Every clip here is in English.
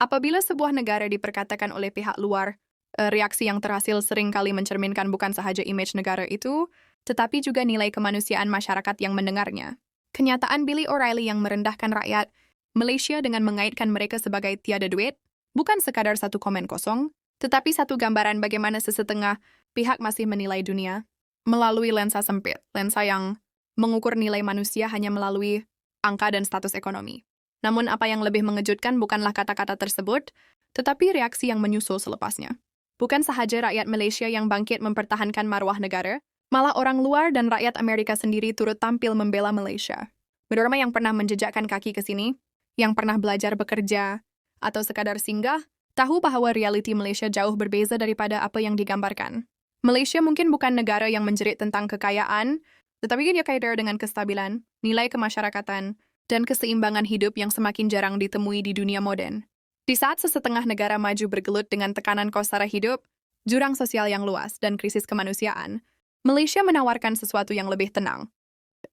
Apabila sebuah negara diperkatakan oleh pihak luar, reaksi yang terhasil seringkali mencerminkan bukan sahaja image negara itu, tetapi juga nilai kemanusiaan masyarakat yang mendengarnya. Kenyataan Billy O'Reilly yang merendahkan rakyat Malaysia dengan mengaitkan mereka sebagai tiada duit, bukan sekadar satu komen kosong, tetapi satu gambaran bagaimana sesetengah pihak masih menilai dunia melalui lensa sempit, lensa yang mengukur nilai manusia hanya melalui angka dan status ekonomi. Namun apa yang lebih mengejutkan bukanlah kata-kata tersebut, tetapi reaksi yang menyusul selepasnya. Bukan sahaja rakyat Malaysia yang bangkit mempertahankan maruah negara, malah orang luar dan rakyat Amerika sendiri turut tampil membela Malaysia. Berorma yang pernah menjejakkan kaki ke sini, yang pernah belajar bekerja, atau sekadar singgah, tahu bahwa realiti Malaysia jauh berbeza daripada apa yang digambarkan. Malaysia mungkin bukan negara yang menjerit tentang kekayaan, tetapi dia kaya dengan kestabilan, nilai kemasyarakatan, dan keseimbangan hidup yang semakin jarang ditemui di dunia modern. Di saat sesetengah negara maju bergelut dengan tekanan kos sara hidup, jurang sosial yang luas, dan krisis kemanusiaan, Malaysia menawarkan sesuatu yang lebih tenang.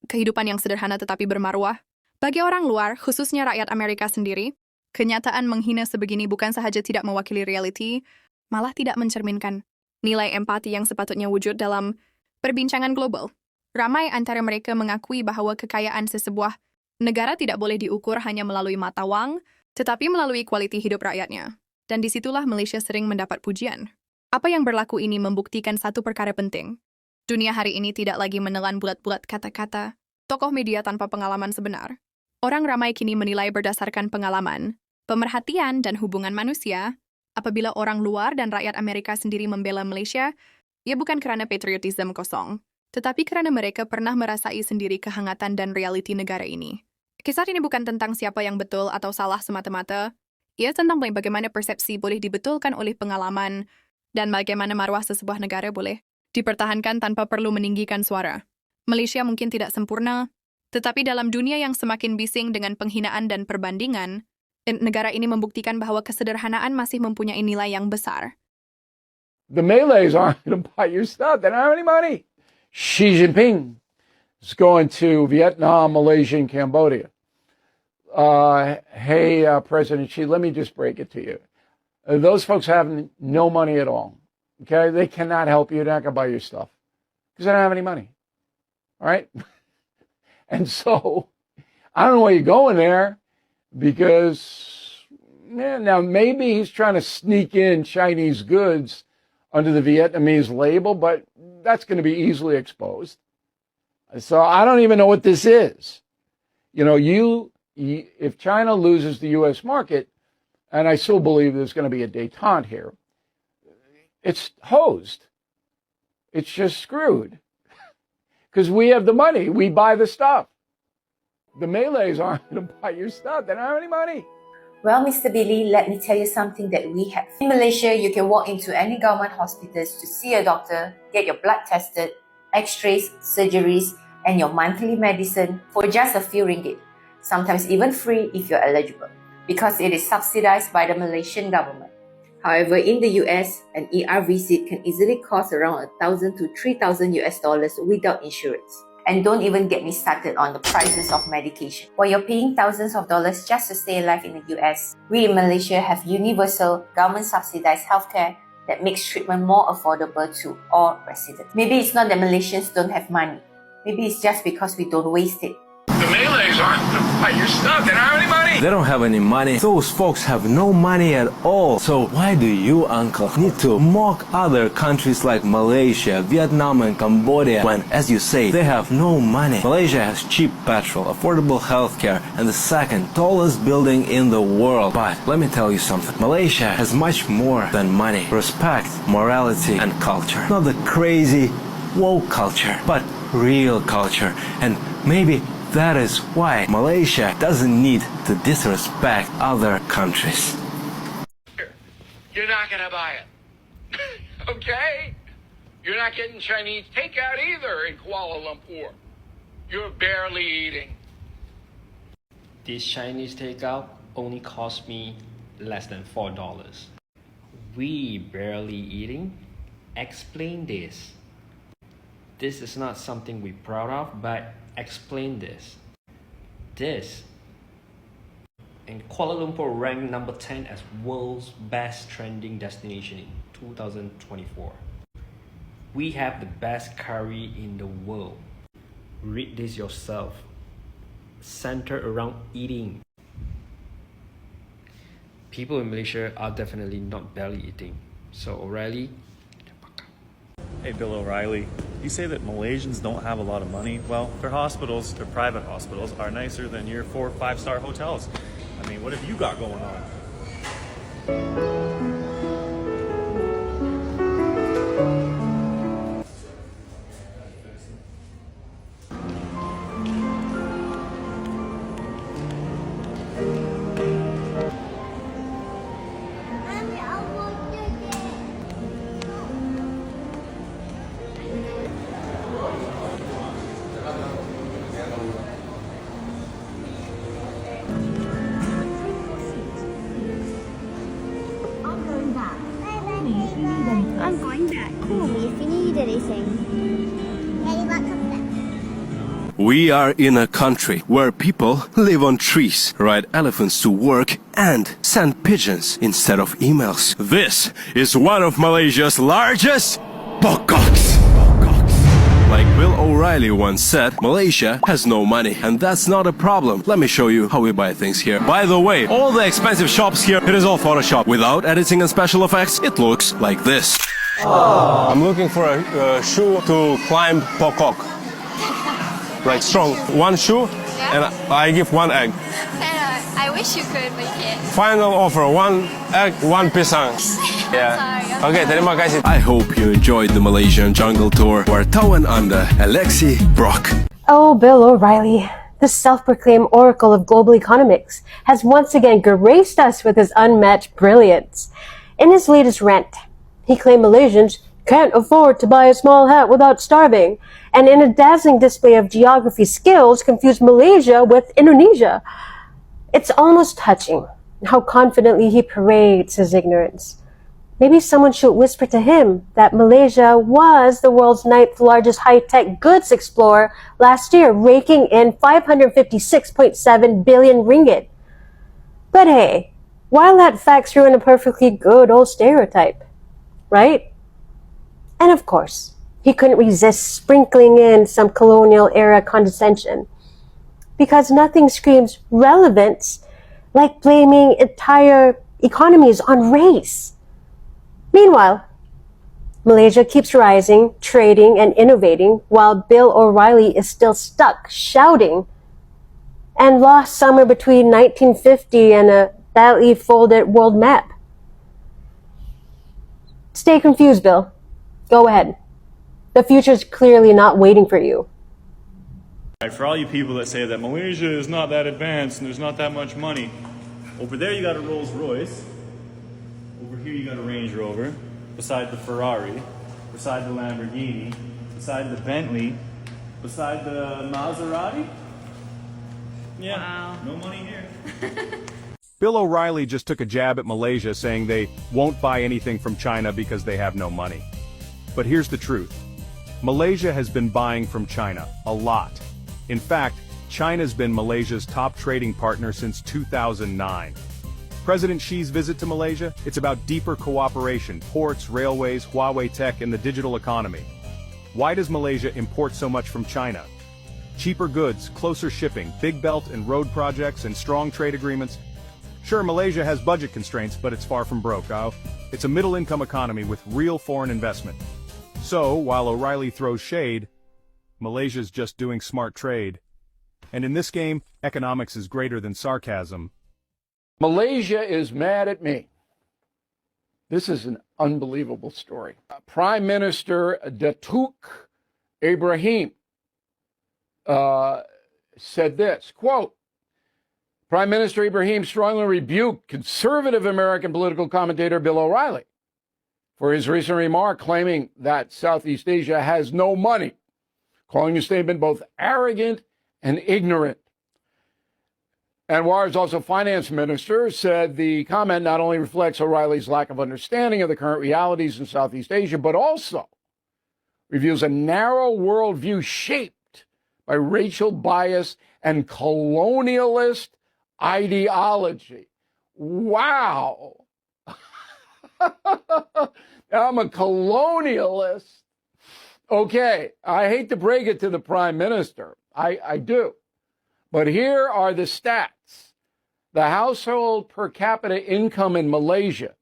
Kehidupan yang sederhana tetapi bermaruah. Bagi orang luar, khususnya rakyat Amerika sendiri, kenyataan menghina sebegini bukan sahaja tidak mewakili realiti, malah tidak mencerminkan nilai empati yang sepatutnya wujud dalam perbincangan global. Ramai antara mereka mengakui bahwa kekayaan sesebuah negara tidak boleh diukur hanya melalui mata wang, tetapi melalui kualiti hidup rakyatnya. Dan disitulah Malaysia sering mendapat pujian. Apa yang berlaku ini membuktikan satu perkara penting. Dunia hari ini tidak lagi menelan bulat-bulat kata-kata tokoh media tanpa pengalaman sebenar. Orang ramai kini menilai berdasarkan pengalaman, pemerhatian, dan hubungan manusia. Apabila orang luar dan rakyat Amerika sendiri membela Malaysia, ia bukan kerana patriotisme kosong, tetapi kerana mereka pernah merasai sendiri kehangatan dan realiti negara ini. Kisah ini bukan tentang siapa yang betul atau salah semata-mata. Ia tentang bagaimana persepsi boleh dibetulkan oleh pengalaman dan bagaimana maruah sesebuah negara boleh dipertahankan tanpa perlu meninggikan suara. Malaysia mungkin tidak sempurna, tetapi dalam dunia yang semakin bising dengan penghinaan dan perbandingan, negara ini membuktikan bahwa kesederhanaan masih mempunyai nilai yang besar. The Malays aren't going to buy your stuff. They don't have any money. Xi Jinping is going to Vietnam, Malaysia, and Cambodia. Hey, President Xi, let me just break it to you. Those folks have no money at all. Okay? They cannot help you. They're not going to buy your stuff because they don't have any money. All right? And so, I don't know why you're going there because, now maybe he's trying to sneak in Chinese goods under the Vietnamese label, but that's going to be easily exposed. So I don't even know what this is. You know, if China loses the U.S. market, and I still believe there's going to be a détente here, it's hosed. It's just screwed. Because we have the money. We buy the stuff. The Malays aren't going to buy your stuff. They don't have any money. Well, Mr. Billy, let me tell you something that we have. In Malaysia, you can walk into any government hospitals to see a doctor, get your blood tested, x-rays, surgeries, and your monthly medicine for just a few ringgit. Sometimes even free if you're eligible, because it is subsidized by the Malaysian government. However, in the US, an ER visit can easily cost around $1,000 to $3,000 without insurance. And don't even get me started on the prices of medication. While you're paying thousands of dollars just to stay alive in the US, we in Malaysia have universal government-subsidized healthcare that makes treatment more affordable to all residents. Maybe it's not that Malaysians don't have money. Maybe it's just because we don't waste it. The Malays aren't going to buy your stuff. They don't have any money. They don't have any money. Those folks have no money at all. So why do you, uncle, need to mock other countries like Malaysia, Vietnam, and Cambodia when, as you say, they have no money? Malaysia has cheap petrol, affordable healthcare, and the second tallest building in the world. But let me tell you something. Malaysia has much more than money. Respect, morality, and culture. Not the crazy woke culture, but real culture. And maybe that is why Malaysia doesn't need to disrespect other countries. You're not going to buy it. Okay? You're not getting Chinese takeout either in Kuala Lumpur. You're barely eating. This Chinese takeout only cost me less than $4. We barely eating? Explain this. This is not something we're proud of, but explain this. This And Kuala Lumpur ranked number 10 as world's best trending destination in 2024. We have the best curry in the world. Read this yourself. Centered around eating. People in Malaysia are definitely not belly eating. So O'Reilly. Hey, Bill O'Reilly. You say that Malaysians don't have a lot of money? Well, their hospitals, their private hospitals, are nicer than your 4 or 5-star hotels. I mean, what have you got going on? I'm going back. Call me if you need anything. Very welcome. We are in a country where people live on trees, ride elephants to work, and send pigeons instead of emails. This is one of Malaysia's largest pokoks. Like Bill O'Reilly once said, Malaysia has no money, and that's not a problem. Let me show you how we buy things here. By the way, all the expensive shops here, it is all Photoshop. Without editing and special effects, it looks like this. I'm looking for a shoe to climb pokok. Like strong. One shoe, and I give 1 egg. I wish you could make it. Final offer, 1 egg, 1 pisang. Yeah. Okay, terima kasih. I hope you enjoyed the Malaysian jungle tour. Wartawan Anda, Reaksi, Brock. Oh, Bill O'Reilly, the self-proclaimed oracle of global economics, has once again graced us with his unmatched brilliance. In his latest rant, he claimed Malaysians can't afford to buy a small hat without starving, and in a dazzling display of geography skills, confused Malaysia with Indonesia. It's almost touching how confidently he parades his ignorance. Maybe someone should whisper to him that Malaysia was the world's 9th largest high-tech goods explorer last year, raking in 556.7 billion ringgit. But hey, why let facts ruin a perfectly good old stereotype, right? And of course, he couldn't resist sprinkling in some colonial-era condescension, because nothing screams relevance like blaming entire economies on race. Meanwhile, Malaysia keeps rising, trading, and innovating, while Bill O'Reilly is still stuck shouting and lost somewhere between 1950 and a badly folded world map. Stay confused, Bill. Go ahead. The future's clearly not waiting for you. For all you people that say that Malaysia is not that advanced and there's not that much money, over there you got a Rolls Royce. Over here you got a Range Rover, beside the Ferrari, beside the Lamborghini, beside the Bentley, beside the Maserati. Yeah, wow. No money here. Bill O'Reilly just took a jab at Malaysia, saying they won't buy anything from China because they have no money. But here's the truth. Malaysia has been buying from China, a lot. In fact, China's been Malaysia's top trading partner since 2009. President Xi's visit to Malaysia, it's about deeper cooperation, ports, railways, Huawei tech, and the digital economy. Why does Malaysia import so much from China? Cheaper goods, closer shipping, big belt and road projects, and strong trade agreements. Sure, Malaysia has budget constraints, but it's far from broke. It's a middle-income economy with real foreign investment. So, while O'Reilly throws shade, Malaysia's just doing smart trade. And in this game, economics is greater than sarcasm. Malaysia is mad at me. This is an unbelievable story. Prime Minister Datuk Ibrahim said this, quote, Prime Minister Ibrahim strongly rebuked conservative American political commentator Bill O'Reilly for his recent remark claiming that Southeast Asia has no money, calling the statement both arrogant and ignorant. Anwar's also finance minister said the comment not only reflects O'Reilly's lack of understanding of the current realities in Southeast Asia, but also reveals a narrow worldview shaped by racial bias and colonialist ideology. Wow. I'm a colonialist. Okay, I hate to break it to the prime minister. I do. But here are the stats. The household per capita income in Malaysia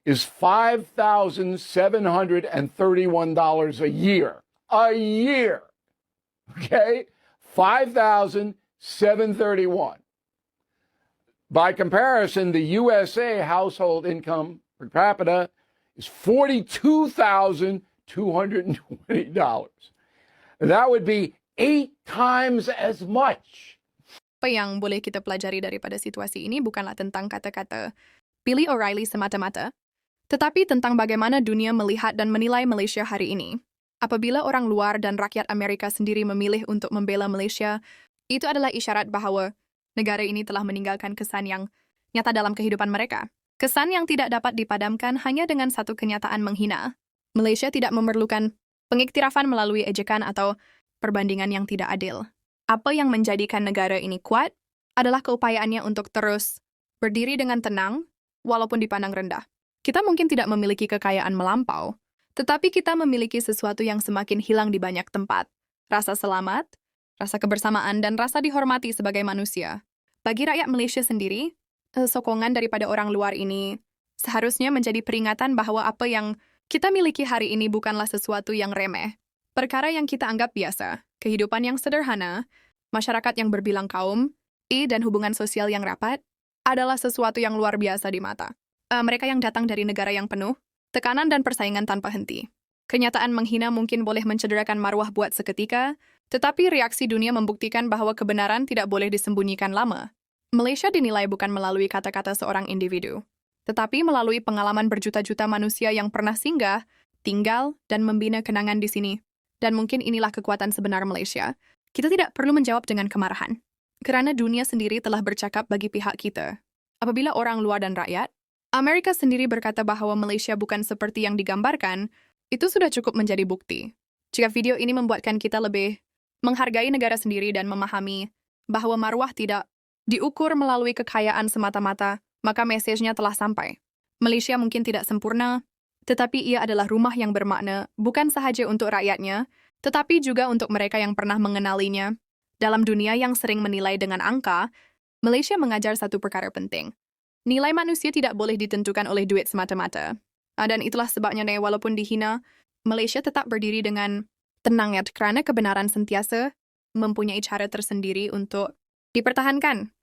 is $5,731 a year. A year. Okay? $5,731. By comparison, the USA household income per capita is $42,220. That would be 8 times as much. Apa yang boleh kita pelajari daripada situasi ini bukanlah tentang kata-kata Billy O'Reilly semata-mata, tetapi tentang bagaimana dunia melihat dan menilai Malaysia hari ini. Apabila orang luar dan rakyat Amerika sendiri memilih untuk membela Malaysia, itu adalah isyarat bahawa negara ini telah meninggalkan kesan yang nyata dalam kehidupan mereka. Kesan yang tidak dapat dipadamkan hanya dengan satu kenyataan menghina. Malaysia tidak memerlukan pengiktirafan melalui ejekan atau perbandingan yang tidak adil. Apa yang menjadikan negara ini kuat adalah keupayaannya untuk terus berdiri dengan tenang walaupun dipandang rendah. Kita mungkin tidak memiliki kekayaan melampau, tetapi kita memiliki sesuatu yang semakin hilang di banyak tempat. Rasa selamat, rasa kebersamaan, dan rasa dihormati sebagai manusia. Bagi rakyat Malaysia sendiri, sokongan daripada orang luar ini seharusnya menjadi peringatan bahwa apa yang kita miliki hari ini bukanlah sesuatu yang remeh. Perkara yang kita anggap biasa, kehidupan yang sederhana, masyarakat yang berbilang kaum, dan hubungan sosial yang rapat, adalah sesuatu yang luar biasa di mata. Mereka yang datang dari negara yang penuh, tekanan dan persaingan tanpa henti. Kenyataan menghina mungkin boleh mencederakan maruah buat seketika, tetapi reaksi dunia membuktikan bahwa kebenaran tidak boleh disembunyikan lama. Malaysia dinilai bukan melalui kata-kata seorang individu, tetapi melalui pengalaman berjuta-juta manusia yang pernah singgah, tinggal, dan membina kenangan di sini. Dan mungkin inilah kekuatan sebenar Malaysia. Kita tidak perlu menjawab dengan kemarahan, kerana dunia sendiri telah bercakap bagi pihak kita. Apabila orang luar dan rakyat, Amerika sendiri berkata bahwa Malaysia bukan seperti yang digambarkan, itu sudah cukup menjadi bukti. Jika video ini membuatkan kita lebih menghargai negara sendiri dan memahami bahwa maruah tidak diukur melalui kekayaan semata-mata, maka mesejnya telah sampai. Malaysia mungkin tidak sempurna, tetapi ia adalah rumah yang bermakna bukan sahaja untuk rakyatnya, tetapi juga untuk mereka yang pernah mengenalinya. Dalam dunia yang sering menilai dengan angka, Malaysia mengajar satu perkara penting. Nilai manusia tidak boleh ditentukan oleh duit semata-mata. Dan itulah sebabnya walaupun dihina, Malaysia tetap berdiri dengan tenang kerana kebenaran sentiasa mempunyai cara tersendiri untuk dipertahankan.